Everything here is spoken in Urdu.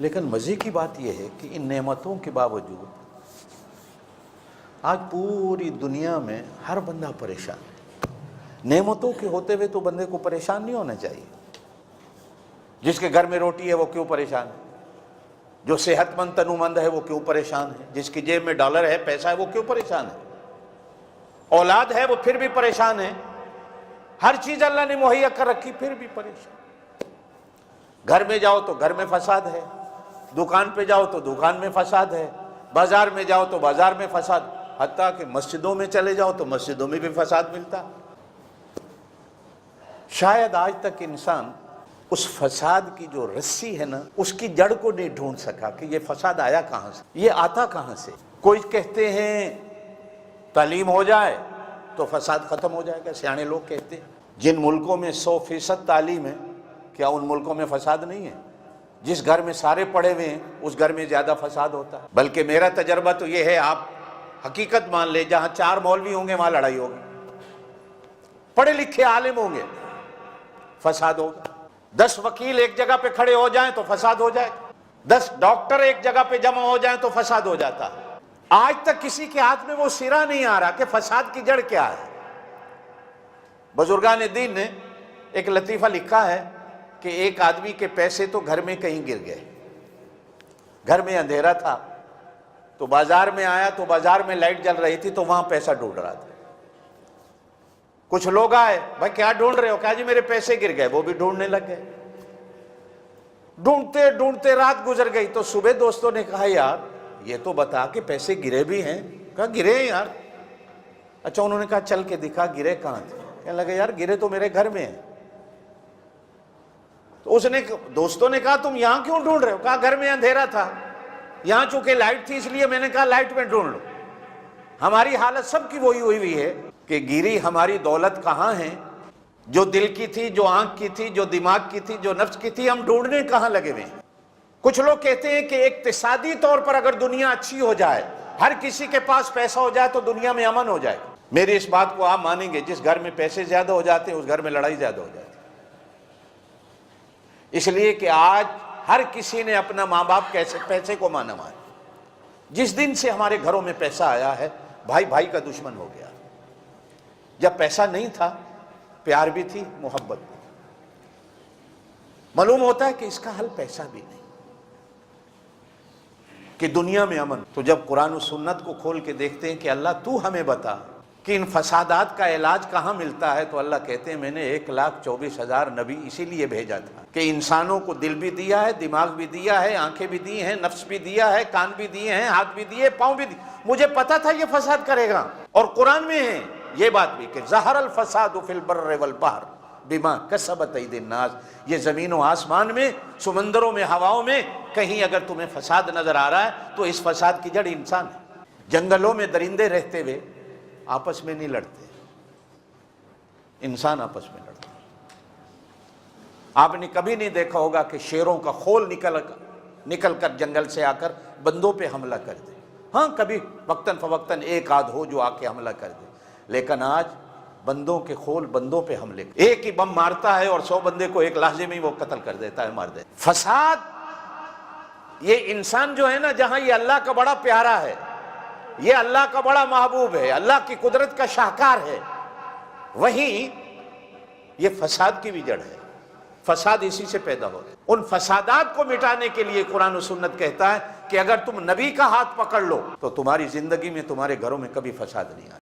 لیکن مزے کی بات یہ ہے کہ ان نعمتوں کے باوجود آج پوری دنیا میں ہر بندہ پریشان ہے۔ نعمتوں کے ہوتے ہوئے تو بندے کو پریشان نہیں ہونا چاہیے۔ جس کے گھر میں روٹی ہے وہ کیوں پریشان ہے؟ جو صحت مند تنو مند ہے وہ کیوں پریشان ہے؟ جس کی جیب میں ڈالر ہے، پیسہ ہے، وہ کیوں پریشان ہے؟ اولاد ہے وہ پھر بھی پریشان ہے۔ ہر چیز اللہ نے مہیا کر رکھی پھر بھی پریشان۔ گھر میں جاؤ تو گھر میں فساد ہے، دکان پہ جاؤ تو دکان میں فساد ہے، بازار میں جاؤ تو بازار میں فساد، حتیٰ کہ مسجدوں میں چلے جاؤ تو مسجدوں میں بھی فساد ملتا۔ شاید آج تک انسان اس فساد کی جو رسی ہے نا، اس کی جڑ کو نہیں ڈھونڈ سکا کہ یہ فساد آیا کہاں سے، یہ آتا کہاں سے۔ کوئی کہتے ہیں تعلیم ہو جائے تو فساد ختم ہو جائے گا، سیانے لوگ کہتے ہیں۔ جن ملکوں میں 100% تعلیم ہے، کیا ان ملکوں میں فساد نہیں ہے؟ جس گھر میں سارے پڑھے ہوئے ہیں اس گھر میں زیادہ فساد ہوتا ہے۔ بلکہ میرا تجربہ تو یہ ہے، آپ حقیقت مان لے، جہاں 4 مولوی ہوں گے وہاں لڑائی ہوگی، پڑھے لکھے عالم ہوں گے فساد ہوگا۔ 10 وکیل ایک جگہ پہ کھڑے ہو جائیں تو فساد ہو جائے، 10 ڈاکٹر ایک جگہ پہ جمع ہو جائیں تو فساد ہو جاتا ہے۔ آج تک کسی کے ہاتھ میں وہ سرا نہیں آ رہا کہ فساد کی جڑ کیا ہے۔ بزرگان دین نے ایک لطیفہ لکھا ہے کہ ایک آدمی کے پیسے تو گھر میں کہیں گر گئے، گھر میں اندھیرا تھا تو بازار میں آیا تو بازار میں لائٹ جل رہی تھی تو وہاں پیسہ ڈھونڈ رہا تھا۔ کچھ لوگ آئے، بھائی کیا ڈھونڈ رہے ہو؟ کہا جی میرے پیسے گر گئے۔ وہ بھی ڈھونڈنے لگ گئے، ڈھونڈتے ڈھونڈتے رات گزر گئی تو صبح دوستوں نے کہا یار یہ تو بتا کہ پیسے گرے بھی ہیں۔ کہا گرے ہیں یار۔ اچھا، انہوں نے کہا چل کے دکھا گرے کہاں تھے؟ کہنے لگے یار گرے تو میرے گھر میں ہیں۔ تو دوستوں نے کہا تم یہاں کیوں ڈھونڈ رہے ہو؟ کہا گھر میں اندھیرا تھا، یہاں چونکہ لائٹ تھی اس لیے میں نے کہا لائٹ میں ڈھونڈ لو۔ ہماری حالت سب کی وہی ہوئی ہے کہ گری ہماری دولت کہاں ہے؟ جو دل کی تھی، جو آنکھ کی تھی، جو دماغ کی تھی، جو نفس کی تھی، ہم ڈھونڈنے کہاں لگے ہوئے ہیں؟ کچھ لوگ کہتے ہیں کہ اقتصادی طور پر اگر دنیا اچھی ہو جائے، ہر کسی کے پاس پیسہ ہو جائے تو دنیا میں امن ہو جائے۔ میری اس بات کو آپ مانیں گے، جس گھر میں پیسے زیادہ ہو جاتے ہیں اس گھر میں لڑائی زیادہ ہو جاتی ہے۔ اس لیے کہ آج ہر کسی نے اپنا ماں باپ کیسے پیسے کو مانا مانا۔ جس دن سے ہمارے گھروں میں پیسہ آیا ہے، بھائی بھائی کا دشمن ہو گیا۔ جب پیسہ نہیں تھا پیار بھی تھی، محبت بھی۔ معلوم ہوتا ہے کہ اس کا حل پیسہ بھی نہیں، کہ دنیا میں امن۔ تو جب قرآن و سنت کو کھول کے دیکھتے ہیں کہ اللہ تو ہمیں بتا کہ ان فسادات کا علاج کہاں ملتا ہے، تو اللہ کہتے ہیں میں نے 1,24,000 نبی اسی لیے بھیجا تھا کہ انسانوں کو دل بھی دیا ہے، دماغ بھی دیا ہے، آنکھیں بھی دی ہیں، نفس بھی دیا ہے، کان بھی دیے ہیں، ہاتھ بھی دیے، پاؤں بھی دیے۔ مجھے پتا تھا یہ فساد کرے گا، اور قرآن میں ہے یہ بات بھی کہ ظہر الفساد فی البر والبحر بما کسبت ایدی الناس۔ یہ زمین و آسمان میں، سمندروں میں، ہواؤں میں کہیں اگر تمہیں فساد نظر آ رہا ہے تو اس فساد کی جڑ انسان ہے۔ جنگلوں میں درندے رہتے ہوئے آپس میں نہیں لڑتے، انسان آپس میں لڑتے۔ آپ نے کبھی نہیں دیکھا ہوگا کہ شیروں کا خول نکل کر جنگل سے آ کر بندوں پہ حملہ کر دے۔ ہاں کبھی وقتاً فوقتاً ایک آدھ ہو جو آ کے حملہ کر دے، لیکن آج بندوں کے خول بندوں پہ حملے، ایک ہی بم مارتا ہے اور 100 بندے کو ایک لحظے میں ہی وہ قتل کر دیتا ہے، مار دیتا ہے۔ فساد، یہ انسان جو ہے نا، جہاں یہ اللہ کا بڑا پیارا ہے، یہ اللہ کا بڑا محبوب ہے، اللہ کی قدرت کا شاہکار ہے، وہیں یہ فساد کی بھی جڑ ہے۔ فساد اسی سے پیدا ہو رہا ہے۔ ان فسادات کو مٹانے کے لیے قرآن و سنت کہتا ہے کہ اگر تم نبی کا ہاتھ پکڑ لو تو تمہاری زندگی میں، تمہارے گھروں میں کبھی فساد نہیں آئے۔